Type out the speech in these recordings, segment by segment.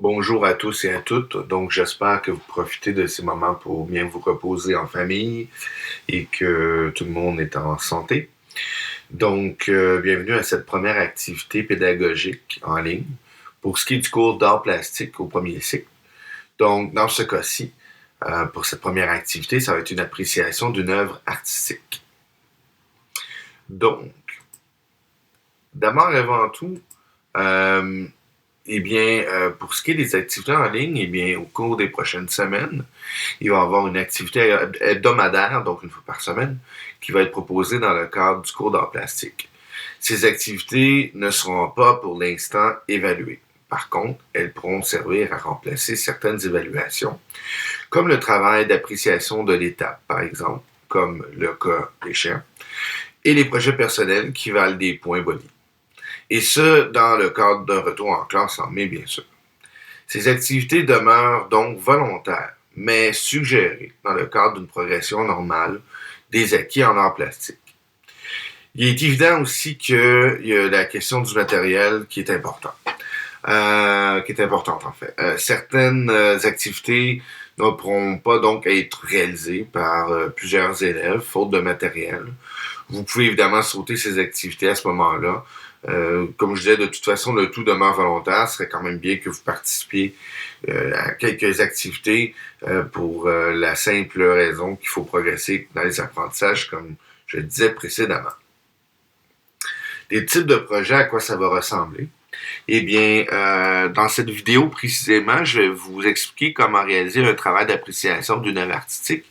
Bonjour à tous et à toutes. Donc, j'espère que vous profitez de ces moments pour bien vous reposer en famille et que tout le monde est en santé. Donc, bienvenue à cette première activité pédagogique en ligne pour ce qui est du cours d'art plastique au premier cycle. Donc, dans ce cas-ci, pour cette première activité, ça va être une appréciation d'une œuvre artistique. Donc, d'abord et avant tout, pour ce qui est des activités en ligne, au cours des prochaines semaines, il va y avoir une activité hebdomadaire, donc une fois par semaine, qui va être proposée dans le cadre du cours d'art plastique. Ces activités ne seront pas pour l'instant évaluées. Par contre, elles pourront servir à remplacer certaines évaluations, comme le travail d'appréciation de l'étape, par exemple, comme le cas échéant, et les projets personnels qui valent des points bonus. Et ce, dans le cadre d'un retour en classe en mai, bien sûr. Ces activités demeurent donc volontaires, mais suggérées dans le cadre d'une progression normale des acquis en art plastique. Il est évident aussi qu'il y a la question du matériel qui est importante. Certaines activités ne pourront pas donc être réalisées par plusieurs élèves, faute de matériel. Vous pouvez évidemment sauter ces activités à ce moment-là. Comme je disais, de toute façon, le tout demeure volontaire. Ce serait quand même bien que vous participiez à quelques activités pour la simple raison qu'il faut progresser dans les apprentissages, comme je le disais précédemment. Les types de projets, à quoi ça va ressembler? Dans cette vidéo précisément, je vais vous expliquer comment réaliser un travail d'appréciation d'une œuvre artistique.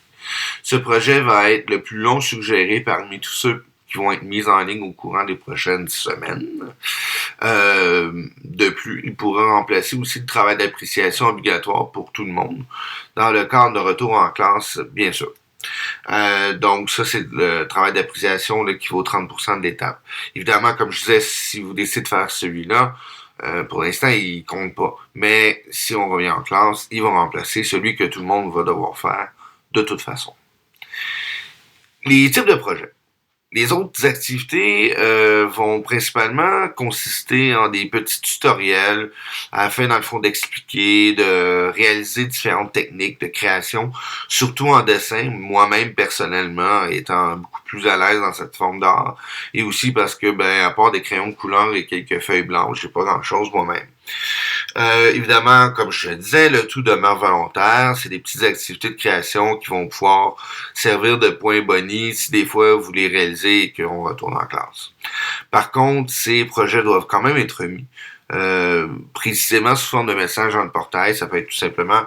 Ce projet va être le plus long suggéré parmi tous ceux qui vont être mis en ligne au courant des prochaines semaines. De plus, il pourra remplacer aussi le travail d'appréciation obligatoire pour tout le monde, dans le cadre de retour en classe, bien sûr. Donc ça, c'est le travail d'appréciation là, qui vaut 30% de l'étape. Évidemment, comme je disais, si vous décidez de faire celui-là, pour l'instant, il compte pas. Mais si on revient en classe, il va remplacer celui que tout le monde va devoir faire de toute façon. Les types de projets. Les autres activités vont principalement consister en des petits tutoriels afin, dans le fond, d'expliquer, de réaliser différentes techniques de création, surtout en dessin, moi-même personnellement étant beaucoup plus à l'aise dans cette forme d'art, et aussi parce que, à part des crayons de couleur et quelques feuilles blanches, j'ai pas grand-chose moi-même. Évidemment, comme je le disais, le tout demeure volontaire. C'est des petites activités de création qui vont pouvoir servir de point boni si des fois vous les réalisez et qu'on retourne en classe. Par contre, ces projets doivent quand même être mis. Précisément sous forme de message dans le portail, ça peut être tout simplement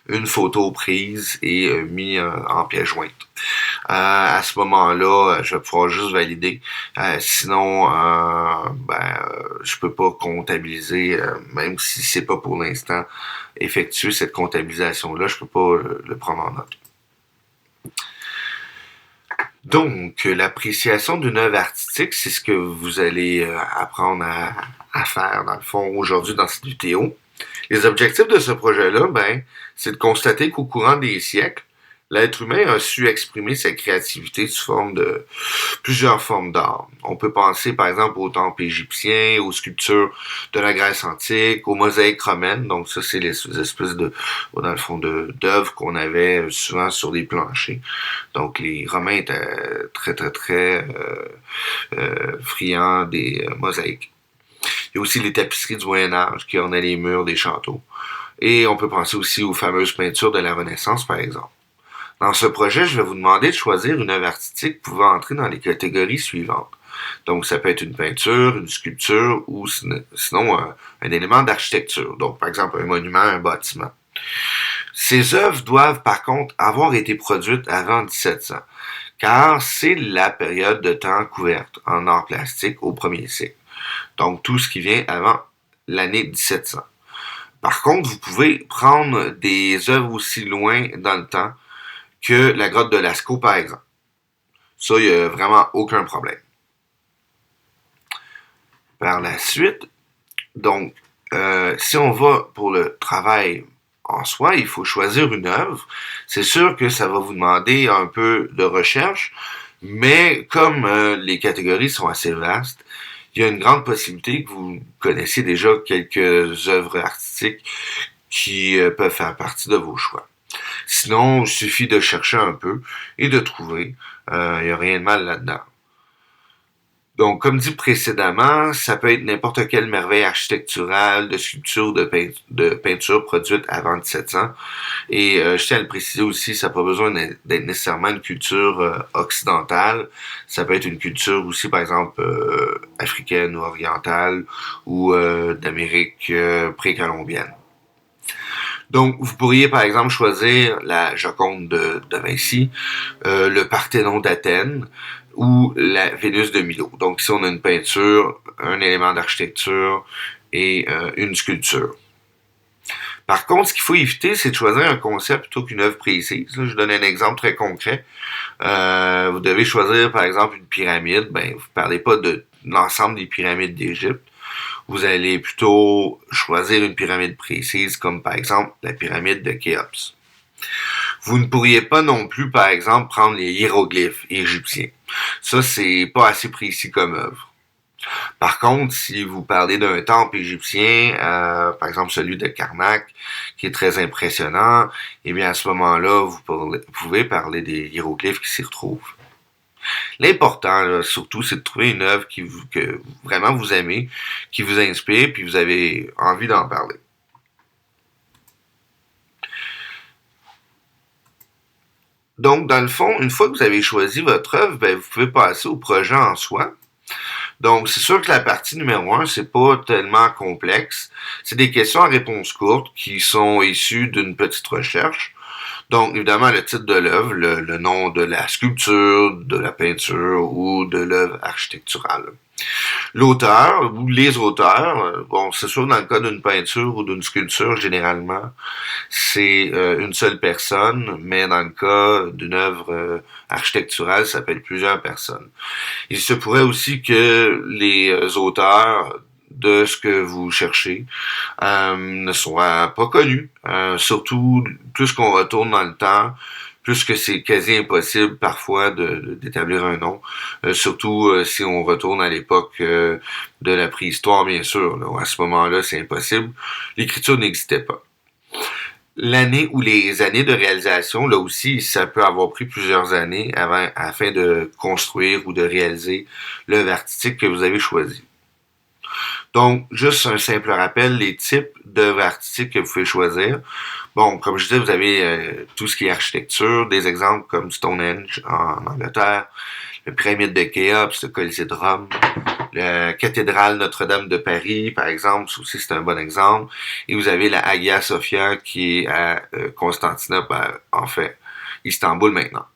une photo prise et mis en pièce jointe. À ce moment-là, je vais pouvoir juste valider. Sinon, je peux pas comptabiliser, même si c'est pas pour l'instant effectuer cette comptabilisation-là, je peux pas le prendre en note. Donc, l'appréciation d'une œuvre artistique, c'est ce que vous allez apprendre à faire, dans le fond, aujourd'hui dans cette vidéo. Les objectifs de ce projet-là, c'est de constater qu'au courant des siècles, l'être humain a su exprimer sa créativité sous forme de plusieurs formes d'art. On peut penser par exemple aux temples égyptiens, aux sculptures de la Grèce antique, aux mosaïques romaines. Donc ça, c'est les espèces de, dans le fond, d'œuvres qu'on avait souvent sur des planchers. Donc les Romains étaient très friands des mosaïques. Il y a aussi les tapisseries du Moyen-Âge qui ornaient les murs des châteaux. Et on peut penser aussi aux fameuses peintures de la Renaissance, par exemple. Dans ce projet, je vais vous demander de choisir une œuvre artistique pouvant entrer dans les catégories suivantes. Donc, ça peut être une peinture, une sculpture ou sinon un élément d'architecture. Donc, par exemple, un monument, un bâtiment. Ces œuvres doivent, par contre, avoir été produites avant 1700, car c'est la période de temps couverte en art plastique au premier siècle. Donc, tout ce qui vient avant l'année 1700. Par contre, vous pouvez prendre des œuvres aussi loin dans le temps que la grotte de Lascaux, par exemple. Ça, il n'y a vraiment aucun problème. Par la suite, donc, si on va pour le travail en soi, il faut choisir une œuvre. C'est sûr que ça va vous demander un peu de recherche, mais comme les catégories sont assez vastes, il y a une grande possibilité que vous connaissiez déjà quelques œuvres artistiques qui peuvent faire partie de vos choix. Sinon, il suffit de chercher un peu et de trouver. Il n'y a rien de mal là-dedans. Donc, comme dit précédemment, ça peut être n'importe quelle merveille architecturale, de sculpture, de peinture produite avant 1700. Et je tiens à le préciser aussi, ça n'a pas besoin d'être nécessairement une culture occidentale. Ça peut être une culture aussi, par exemple, africaine ou orientale ou d'Amérique précolombienne. Donc, vous pourriez, par exemple, choisir la Joconde de Vinci, le Parthénon d'Athènes ou la Vénus de Milo. Donc, ici, on a une peinture, un élément d'architecture et une sculpture. Par contre, ce qu'il faut éviter, c'est de choisir un concept plutôt qu'une œuvre précise. Là, je donne un exemple très concret. Vous devez choisir, par exemple, une pyramide. Ben, vous ne parlez pas de l'ensemble des pyramides d'Égypte. Vous allez plutôt choisir une pyramide précise, comme par exemple la pyramide de Khéops. Vous ne pourriez pas non plus, par exemple, prendre les hiéroglyphes égyptiens. Ça, c'est pas assez précis comme œuvre. Par contre, si vous parlez d'un temple égyptien, par exemple celui de Karnak, qui est très impressionnant, eh bien à ce moment-là, vous pouvez parler des hiéroglyphes qui s'y retrouvent. L'important, là, surtout, c'est de trouver une œuvre que vraiment vous aimez, qui vous inspire, puis vous avez envie d'en parler. Donc, dans le fond, une fois que vous avez choisi votre œuvre, ben, vous pouvez passer au projet en soi. Donc, c'est sûr que la partie numéro 1, c'est pas tellement complexe. C'est des questions à réponse courte qui sont issues d'une petite recherche. Donc, évidemment, le titre de l'œuvre, le nom de la sculpture, de la peinture ou de l'œuvre architecturale. L'auteur ou les auteurs, bon, c'est sûr dans le cas d'une peinture ou d'une sculpture, généralement, c'est une seule personne, mais dans le cas d'une œuvre architecturale, ça peut être plusieurs personnes. Il se pourrait aussi que les auteurs de ce que vous cherchez ne soient pas connus. Surtout, plus qu'on retourne dans le temps, plus que c'est quasi impossible parfois d'établir un nom. Surtout si on retourne à l'époque de la préhistoire, bien sûr. Là, à ce moment-là, c'est impossible. L'écriture n'existait pas. L'année ou les années de réalisation, là aussi, ça peut avoir pris plusieurs années afin de construire ou de réaliser l'œuvre artistique que vous avez choisie. Donc, juste un simple rappel, les types d'œuvres artistiques que vous pouvez choisir. Bon, comme je disais, vous avez tout ce qui est architecture, des exemples comme Stonehenge en Angleterre, la pyramide de Khéops, le Colisée de Rome, la cathédrale Notre-Dame de Paris, par exemple, ça aussi c'est un bon exemple. Et vous avez la Hagia Sophia qui est à Constantinople, en fait, Istanbul maintenant.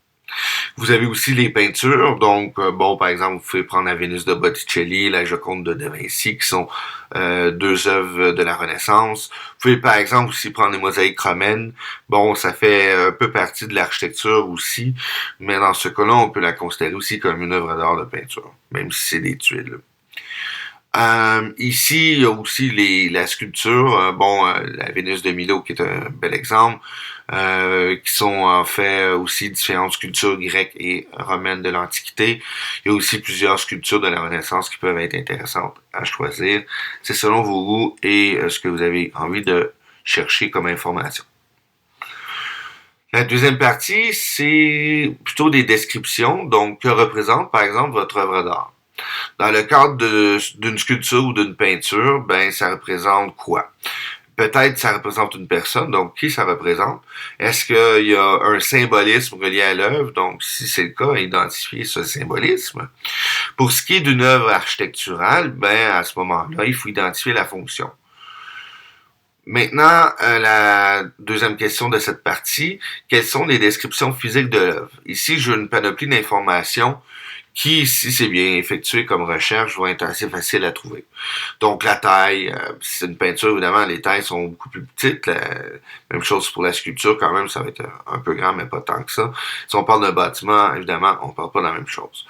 Vous avez aussi les peintures, donc bon, par exemple, vous pouvez prendre la Vénus de Botticelli, la Joconde de Vinci, qui sont deux œuvres de la Renaissance. Vous pouvez par exemple aussi prendre les mosaïques romaines. Bon, ça fait un peu partie de l'architecture aussi, mais dans ce cas-là, on peut la considérer aussi comme une œuvre d'art de peinture, même si c'est des tuiles. Ici, il y a aussi la sculpture, la Vénus de Milo qui est un bel exemple, qui sont en fait aussi différentes sculptures grecques et romaines de l'Antiquité. Il y a aussi plusieurs sculptures de la Renaissance qui peuvent être intéressantes à choisir. C'est selon vos goûts et ce que vous avez envie de chercher comme information. La deuxième partie, c'est plutôt des descriptions. Donc, que représente, par exemple, votre œuvre d'art? Dans le cadre d'une sculpture ou d'une peinture, ben ça représente quoi? Peut-être ça représente une personne, donc qui ça représente? Est-ce qu'il y a un symbolisme relié à l'œuvre? Donc, si c'est le cas, identifier ce symbolisme. Pour ce qui est d'une œuvre architecturale, ben à ce moment-là, il faut identifier la fonction. Maintenant, la deuxième question de cette partie, quelles sont les descriptions physiques de l'œuvre? Ici, j'ai une panoplie d'informations qui, si c'est bien effectué comme recherche, vont être assez faciles à trouver. Donc la taille, si c'est une peinture, évidemment, les tailles sont beaucoup plus petites. Même chose pour la sculpture, quand même, ça va être un peu grand, mais pas tant que ça. Si on parle d'un bâtiment, évidemment, on parle pas de la même chose.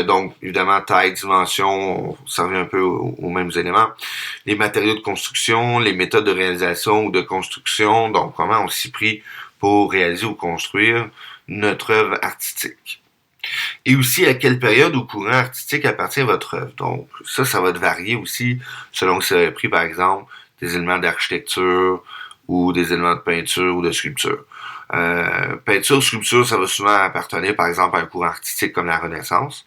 Donc, évidemment, taille, dimension, ça revient un peu aux mêmes éléments. Les matériaux de construction, les méthodes de réalisation ou de construction, donc comment on s'y prie pour réaliser ou construire notre œuvre artistique. Et aussi à quelle période ou courant artistique appartient votre œuvre. Donc ça va varier aussi selon si vous avez pris par exemple des éléments d'architecture ou des éléments de peinture ou de sculpture. Peinture, sculpture, ça va souvent appartenir, par exemple, à un courant artistique comme la Renaissance.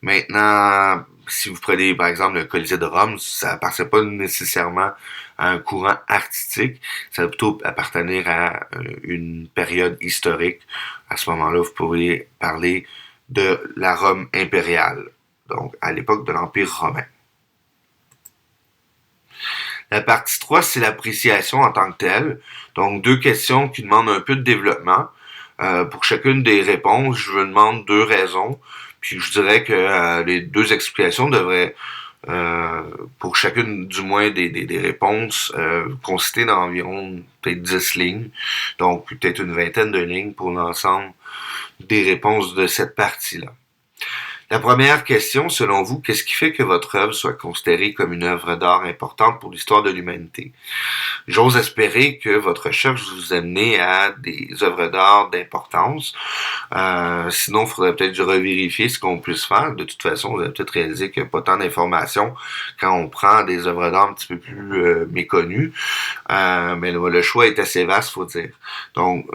Maintenant, si vous prenez, par exemple, le Colisée de Rome, ça appartient pas nécessairement à un courant artistique, ça va plutôt appartenir à une période historique. À ce moment-là, vous pourriez parler de la Rome impériale, donc à l'époque de l'Empire romain. La partie 3, c'est l'appréciation en tant que telle. Donc, deux questions qui demandent un peu de développement. Pour chacune des réponses, je vous demande deux raisons. Puis je dirais que les deux explications devraient, pour chacune du moins des réponses, consister d'environ peut-être 10 lignes. Donc, peut-être une vingtaine de lignes pour l'ensemble des réponses de cette partie-là. La première question, selon vous, qu'est-ce qui fait que votre œuvre soit considérée comme une œuvre d'art importante pour l'histoire de l'humanité? J'ose espérer que votre recherche vous amène à des œuvres d'art d'importance. Sinon, il faudrait peut-être revérifier ce qu'on puisse faire. De toute façon, vous allez peut-être réaliser qu'il n'y a pas tant d'informations quand on prend des œuvres d'art un petit peu plus méconnues. Mais le choix est assez vaste, faut dire. Donc,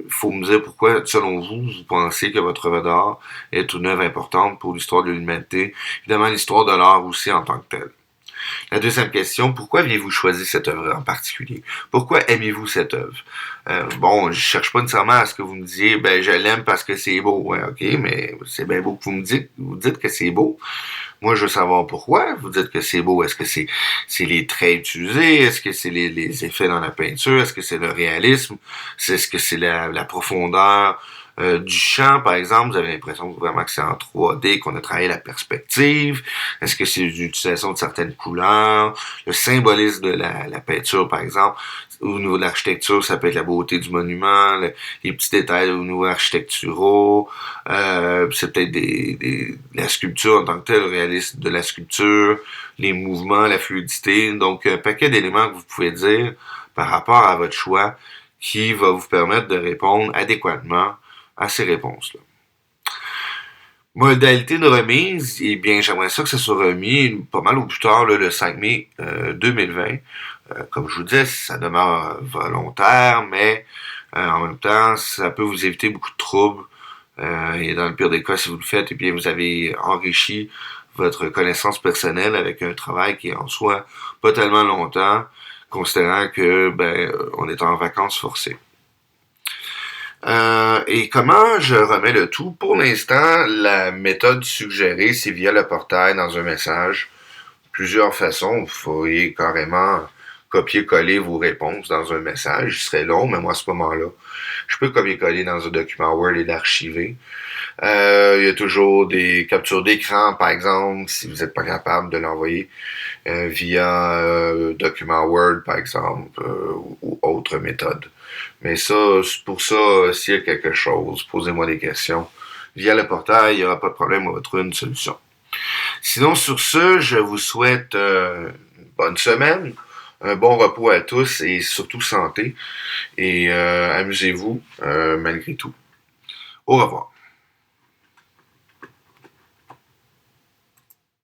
faut me dire pourquoi, selon vous, vous pensez que votre œuvre d'art est une œuvre importante pour l'histoire de l'humanité. Évidemment, l'histoire de l'art aussi en tant que telle. La deuxième question, pourquoi aviez-vous choisi cette œuvre en particulier? Pourquoi aimez-vous cette œuvre? Bon, je cherche pas nécessairement à ce que vous me disiez, ben, je l'aime parce que c'est beau. Ouais, ok, mais c'est bien beau que vous dites que c'est beau. Moi, je veux savoir pourquoi vous dites que c'est beau. Est-ce que c'est les traits utilisés? Est-ce que c'est les effets dans la peinture? Est-ce que c'est le réalisme? Est-ce que c'est la profondeur du champ, par exemple? Vous avez l'impression vraiment que c'est en 3D, qu'on a travaillé la perspective? Est-ce que c'est l'utilisation de certaines couleurs? Le symbolisme de la peinture, par exemple? Au niveau de l'architecture, ça peut être la beauté du monument, les petits détails au niveau architecturaux, c'est peut-être la sculpture en tant que telle, le réalisme de la sculpture, les mouvements, la fluidité, donc un paquet d'éléments que vous pouvez dire par rapport à votre choix qui va vous permettre de répondre adéquatement à ces réponses-là. Modalité de remise, eh bien, j'aimerais ça que ça soit remis pas mal au plus tard, là, le 5 mai 2020. Comme je vous disais, ça demeure volontaire, mais en même temps, ça peut vous éviter beaucoup de troubles. Et dans le pire des cas, si vous le faites, eh bien, vous avez enrichi votre connaissance personnelle avec un travail qui est en soi pas tellement longtemps, considérant que on est en vacances forcées. Et comment je remets le tout? Pour l'instant, la méthode suggérée, c'est via le portail dans un message. Plusieurs façons, vous pourriez carrément copier-coller vos réponses dans un message. Ce serait long, mais moi, à ce moment-là, je peux copier-coller dans un document Word et l'archiver. Il y a toujours des captures d'écran, par exemple, si vous n'êtes pas capable de l'envoyer via document Word, par exemple, ou autre méthode. Mais ça, pour ça, s'il y a quelque chose, posez-moi des questions. Via le portail, il n'y aura pas de problème, on va trouver une solution. Sinon, sur ce, je vous souhaite une bonne semaine, un bon repos à tous et surtout santé. Et amusez-vous malgré tout. Au revoir.